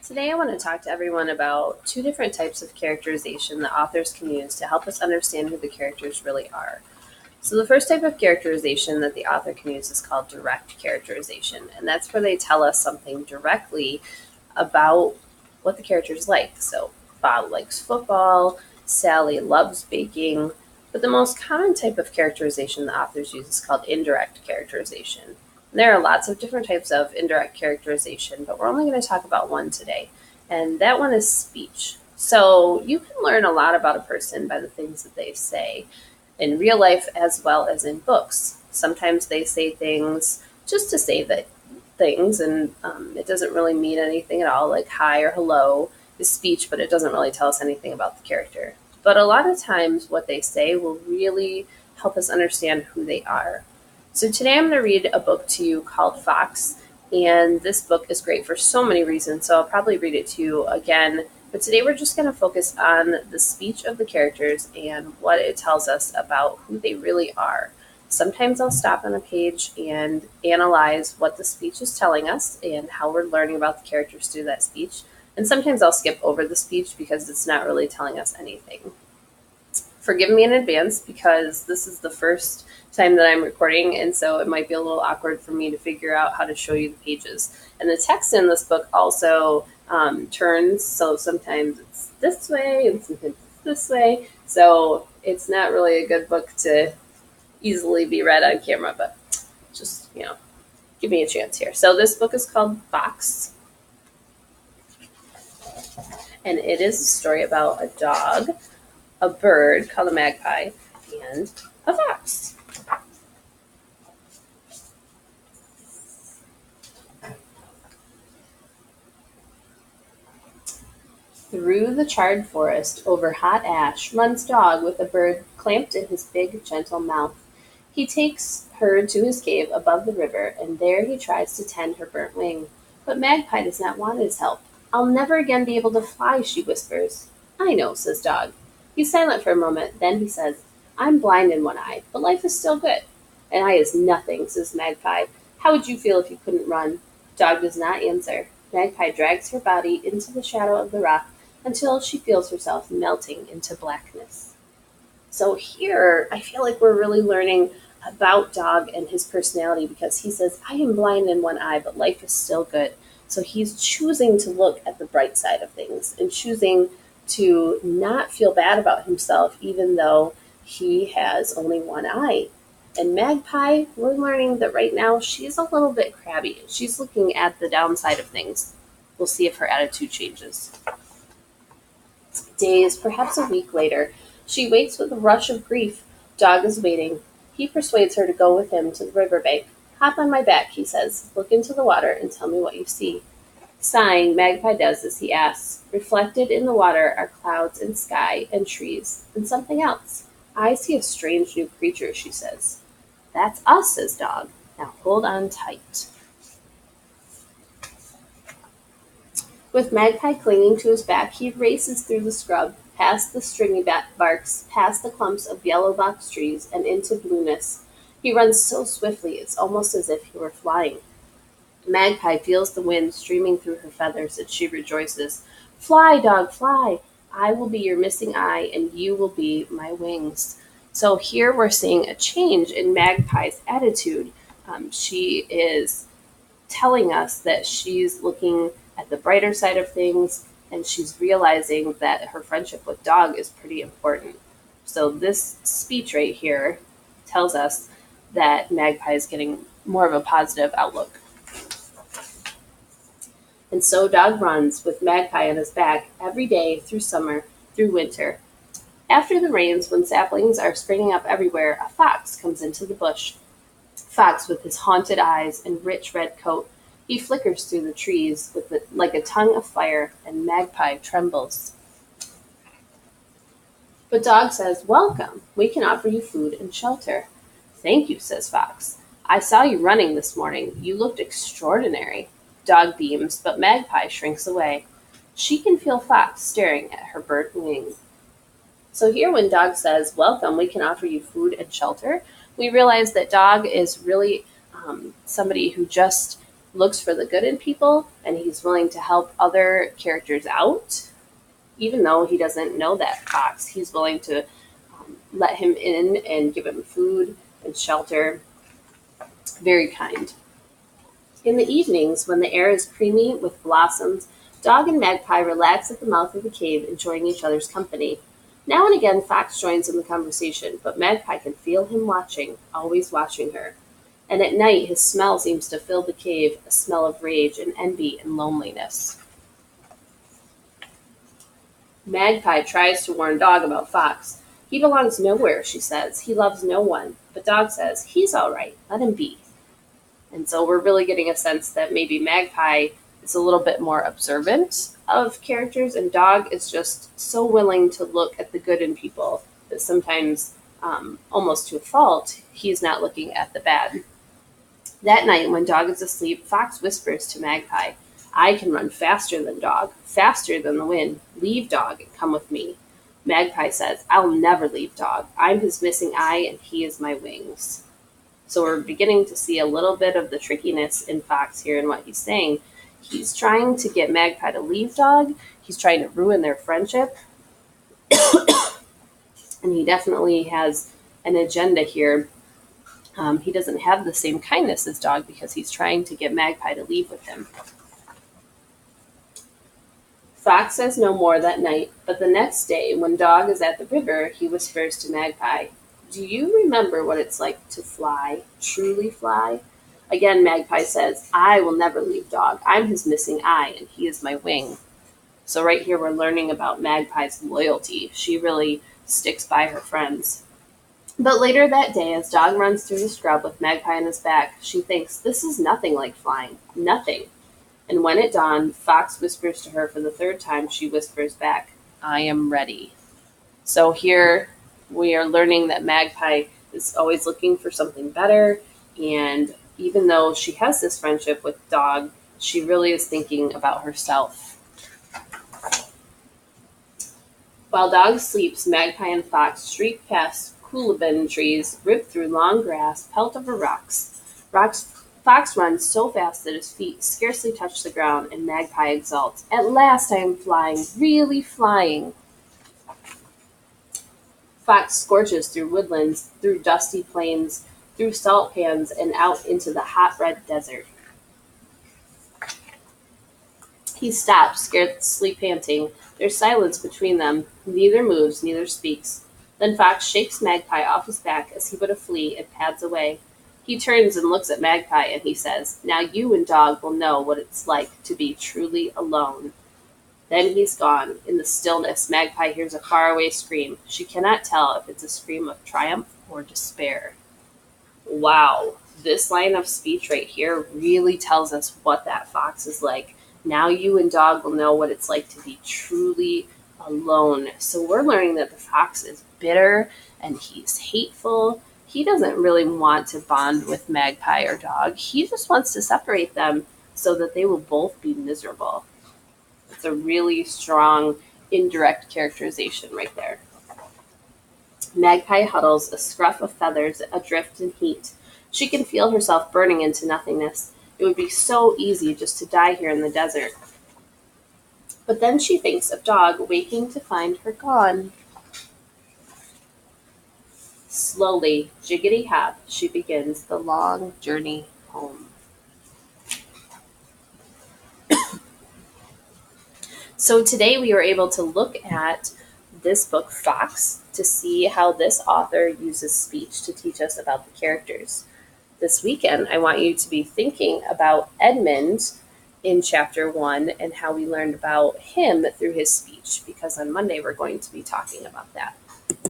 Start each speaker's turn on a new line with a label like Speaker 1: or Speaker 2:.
Speaker 1: Today, I want to talk to everyone about two different types of characterization that authors can use to help us understand who the characters really are. So, the first type of characterization that the author can use is called direct characterization, and that's where they tell us something directly about what the character's like. So, Bob likes football, Sally loves baking, but the most common type of characterization the authors use is called indirect characterization. There are lots of different types of indirect characterization, but we're only going to talk about one today, and that one is speech. So you can learn a lot about a person by the things that they say in real life as well as in books. Sometimes they say things just to say that things, and it doesn't really mean anything at all, like hi or hello is speech, but it doesn't really tell us anything about the character. But a lot of times, what they say will really help us understand who they are. So today I'm going to read a book to you called Fox, and this book is great for so many reasons, so I'll probably read it to you again. But today we're just going to focus on the speech of the characters and what it tells us about who they really are. Sometimes I'll stop on a page and analyze what the speech is telling us and how we're learning about the characters through that speech. And sometimes I'll skip over the speech because it's not really telling us anything. Forgive me in advance because this is the first time that I'm recording, and so it might be a little awkward for me to figure out how to show you the pages. And the text in this book also turns, so sometimes it's this way and sometimes it's this way. So it's not really a good book to easily be read on camera, but just, give me a chance here. So this book is called Fox, and it is a story about a dog, a bird called a magpie, and a fox. Through the charred forest, over hot ash, runs Dog with a bird clamped in his big, gentle mouth. He takes her to his cave above the river, and there he tries to tend her burnt wing. But Magpie does not want his help. I'll never again be able to fly, she whispers. I know, says Dog. He's silent for a moment, then he says, I'm blind in one eye, but life is still good. An eye is nothing, says Magpie. How would you feel if you couldn't run? Dog does not answer. Magpie drags her body into the shadow of the rock until she feels herself melting into blackness. So here, I feel like we're really learning about Dog and his personality because he says, I am blind in one eye, but life is still good. So he's choosing to look at the bright side of things and choosing to not feel bad about himself, even though he has only one eye. And Magpie, we're learning that right now she's a little bit crabby. She's looking at the downside of things. We'll see if her attitude changes. Days, perhaps a week later, she wakes with a rush of grief. Dog is waiting. He persuades her to go with him to the river bank. Hop on my back, he says. Look into the water and tell me what you see. Sighing, Magpie does as he asks. Reflected in the water are clouds and sky and trees and something else. I see a strange new creature, she says. That's us, says Dog. Now hold on tight. With Magpie clinging to his back, he races through the scrub, past the stringy barks, past the clumps of yellow box trees, and into blueness. He runs so swiftly it's almost as if he were flying. Magpie feels the wind streaming through her feathers, and she rejoices. Fly, Dog, fly! I will be your missing eye, and you will be my wings. So here we're seeing a change in Magpie's attitude. She is telling us that she's looking at the brighter side of things and she's realizing that her friendship with Dog is pretty important. So this speech right here tells us that Magpie is getting more of a positive outlook. And so Dog runs with Magpie on his back every day through summer, through winter. After the rains, when saplings are springing up everywhere, a fox comes into the bush. Fox with his haunted eyes and rich red coat. He flickers through the trees like a tongue of fire, and Magpie trembles. But Dog says, Welcome. We can offer you food and shelter. Thank you, says Fox. I saw you running this morning. You looked extraordinary. Dog beams, but Magpie shrinks away. She can feel Fox staring at her burnt wing. So here when Dog says, Welcome, we can offer you food and shelter, we realize that Dog is really somebody who just looks for the good in people, and he's willing to help other characters out. Even though he doesn't know that fox, he's willing to let him in and give him food and shelter. Very kind. In the evenings, when the air is creamy with blossoms, Dog and Magpie relax at the mouth of the cave, enjoying each other's company. Now and again, Fox joins in the conversation, but Magpie can feel him watching, always watching her. And at night, his smell seems to fill the cave, a smell of rage and envy and loneliness. Magpie tries to warn Dog about Fox. He belongs nowhere, she says. He loves no one. But Dog says, he's all right. Let him be. And so we're really getting a sense that maybe Magpie is a little bit more observant of characters, and Dog is just so willing to look at the good in people that sometimes, almost to a fault, he's not looking at the bad. That night, when Dog is asleep, Fox whispers to Magpie, I can run faster than Dog, faster than the wind. Leave Dog and come with me. Magpie says, I'll never leave Dog. I'm his missing eye, and he is my wings. So we're beginning to see a little bit of the trickiness in Fox here in what he's saying. He's trying to get Magpie to leave Dog. He's trying to ruin their friendship. And he definitely has an agenda here. He doesn't have the same kindness as Dog because he's trying to get Magpie to leave with him. Fox says no more that night, but the next day, when Dog is at the river, he whispers to Magpie, do you remember what it's like to fly, truly fly? Again, Magpie says, I will never leave Dog. I'm his missing eye, and he is my wing. So right here, we're learning about Magpie's loyalty. She really sticks by her friends. But later that day, as Dog runs through the scrub with Magpie on his back, she thinks, this is nothing like flying. Nothing. And when it dawned, Fox whispers to her for the third time. She whispers back, I am ready. So here we are learning that Magpie is always looking for something better. And even though she has this friendship with Dog, she really is thinking about herself. While Dog sleeps, Magpie and Fox streak past coolabin trees, rip through long grass, pelt over rocks. Fox runs so fast that his feet scarcely touch the ground, and Magpie exults. At last I am flying, really flying. Fox scorches through woodlands, through dusty plains, through salt pans, and out into the hot red desert. He stops, scarcely panting. There's silence between them. Neither moves, neither speaks. Then Fox shakes Magpie off his back as he would a flea and pads away. He turns and looks at Magpie, and he says, now you and Dog will know what it's like to be truly alone. Then he's gone. In the stillness, Magpie hears a faraway scream. She cannot tell if it's a scream of triumph or despair. Wow, this line of speech right here really tells us what that fox is like. Now you and Dog will know what it's like to be truly alone. So we're learning that the fox is bitter and he's hateful. He doesn't really want to bond with Magpie or Dog. He just wants to separate them so that they will both be miserable. It's a really strong indirect characterization right there. Magpie huddles, a scruff of feathers adrift in heat. She can feel herself burning into nothingness. It would be so easy just to die here in the desert. But then she thinks of Dog waking to find her gone. Slowly, jiggity-hop, she begins the long journey home. So today we were able to look at this book, Fox, to see how this author uses speech to teach us about the characters. This weekend, I want you to be thinking about Edmund in chapter 1 and how we learned about him through his speech, because on Monday we're going to be talking about that.